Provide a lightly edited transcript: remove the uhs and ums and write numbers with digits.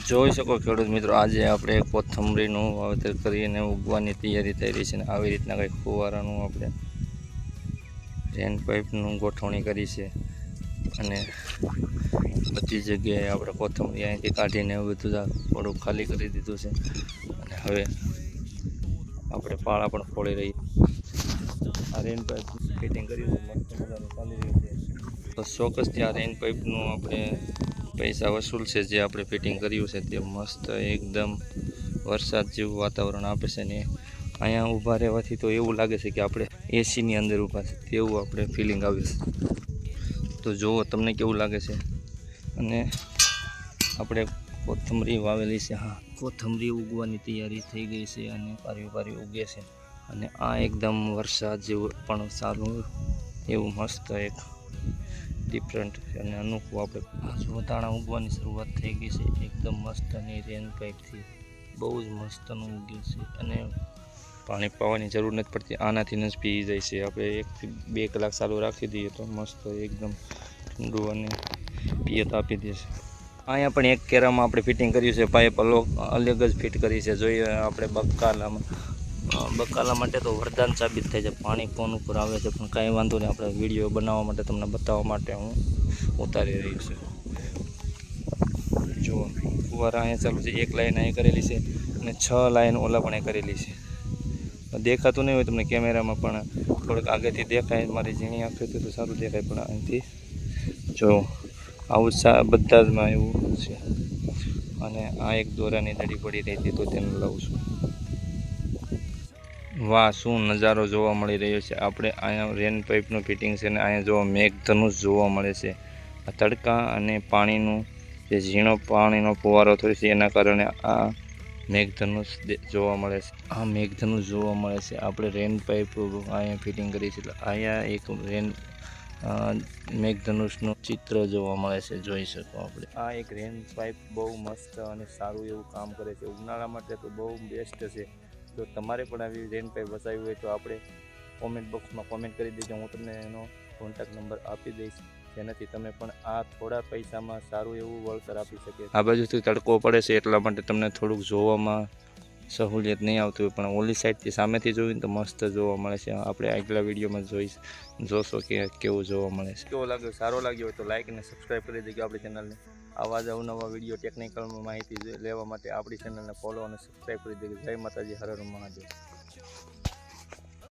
જોઈ શકો ખેડૂત મિત્રો, આજે આપણે કોથમરીનું વાવેતર કરીને ઉગવાની તૈયારી થઈ રહી છે અને આવી રીતના કંઈક ફુવારાનું આપણે રેન પાઇપનું ગોઠવણી કરી છે અને બધી જગ્યાએ આપણે કોથમરી અહીંથી કાઢીને બધું થોડું ખાલી કરી દીધું છે અને હવે આપણે પાળા પણ ફોડી રહી. આ રેન પાઇપ ફિટિંગ કર્યું છે, મસ્ત મજાનું ચાલી રહ્યું છે. તો ચોક્કસથી આ રેન પાઇપનું આપણે પૈસા વસૂલ છે. જે આપણે ફિટિંગ કર્યું છે તે મસ્ત એકદમ વરસાદ જેવું વાતાવરણ આપે છે ને અહીંયા ઊભા રહેવાથી તો એવું લાગે છે કે આપણે એસીની અંદર ઊભા છે તેવું આપણે ફિલિંગ આવે છે. તો જુઓ તમને કેવું લાગે છે. અને આપણે કોથમરી વાવેલી છે. હા, કોથમરી ઉગવાની તૈયારી થઈ ગઈ છે અને પારી ઉગે છે અને આ એકદમ વરસાદ જેવું પણ સારું એવું મસ્ત એક ડિફરન્ટ અને અનોખું આપણે આ દાણા ઉગવાની શરૂઆત થઈ ગઈ છે. એકદમ મસ્ત અને રેન પાઇપથી બહુ જ મસ્તનું ઉગ્યું છે અને પાણી પાવાની જરૂર નથી પડતી, આનાથી જ પી જાય છે. આપણે 1 થી 2 કલાક ચાલુ રાખી દઈએ તો મસ્ત એકદમ ઠંડુ અને પિયત આપી દેશે. અહીંયા પણ એક કેરામાં આપણે ફિટિંગ કર્યું છે, પાઇપ અલગ જ ફિટ કરી છે. જોઈએ આપણે બકાલા માટે તો વરદાન સાબિત થાય છે. પાણી ફોન ઉપર આવે છે પણ કાંઈ વાંધો નહીં, આપણે વિડીયો બનાવવા માટે તમને બતાવવા માટે હું ઉતારી રહ્યું છું. જુઓ ફુવારા અહીંયા ચાલુ છે, 1 લાઈન અહીં કરેલી છે અને 6 લાઈન ઓલા પણ કરેલી છે. દેખાતું નહીં હોય તમને કેમેરામાં, પણ થોડુંક આગળથી દેખાય. મારી ઝીણી આંખોથી તો સારું દેખાય, પણ અહીંથી જો આવું બધા જમાં એવું છે. અને આ એક દોરાની દડી પડી રહી હતી તો તેને લાવું છું. વાહ, શું નજારો જોવા મળી રહ્યો છે. આપણે અહીંયા રેન પાઇપનું ફિટિંગ છે અને અહીંયા જોવા મેઘધનુષ જોવા મળે છે. આ તડકા અને પાણીનું જે ઝીણો પાણીનો ફુવારો થયો છે એના કારણે આ મેઘધનુષ જોવા મળે છે. આ મેઘધનુષ જોવા મળે છે. આપણે રેન પાઇપ અહીંયા ફિટિંગ કરી છે એટલે અહીંયા એક મેઘધનુષનું ચિત્ર જોવા મળે છે, જોઈ શકો આપણે. આ એક રેન પાઇપ બહુ મસ્ત અને સારું એવું કામ કરે છે. ઉનાળા માટે તો બહુ બેસ્ટ છે. જો તમારે પણ આવી રેન પાઇપ વસાવી હોય તો આપણે કોમેન્ટ બોક્સમાં કોમેન્ટ કરી દેજો. હું તમને એનો કોન્ટેક્ટ નંબર આપી દઈશ, જેનાથી તમે પણ આ થોડા પૈસામાં સારું એવું વળતર આપી શકે. આ બાજુથી તડકો પડે છે એટલા માટે તમને થોડુંક જોવામાં સહુલિયત નહીં આવતી હોય, પણ ઓલી સાઈડથી સામેથી જોઈને તો મસ્ત જોવા મળે છે. આપણે આગલા વિડીયોમાં જોશો કે કેવું જોવા મળે છે. કેવો લાગ્યો? સારો લાગ્યો હોય તો લાઇક અને સબસ્ક્રાઈબ કરી દેજો આપણી ચેનલને. આવા જ અવનવા વિડીયો ટેકનિકલ માહિતી લેવા માટે આપણી ચેનલને ફોલો અને સબસ્ક્રાઈબ કરી દેજો. જય માતાજી, હર હર મહાદેવ.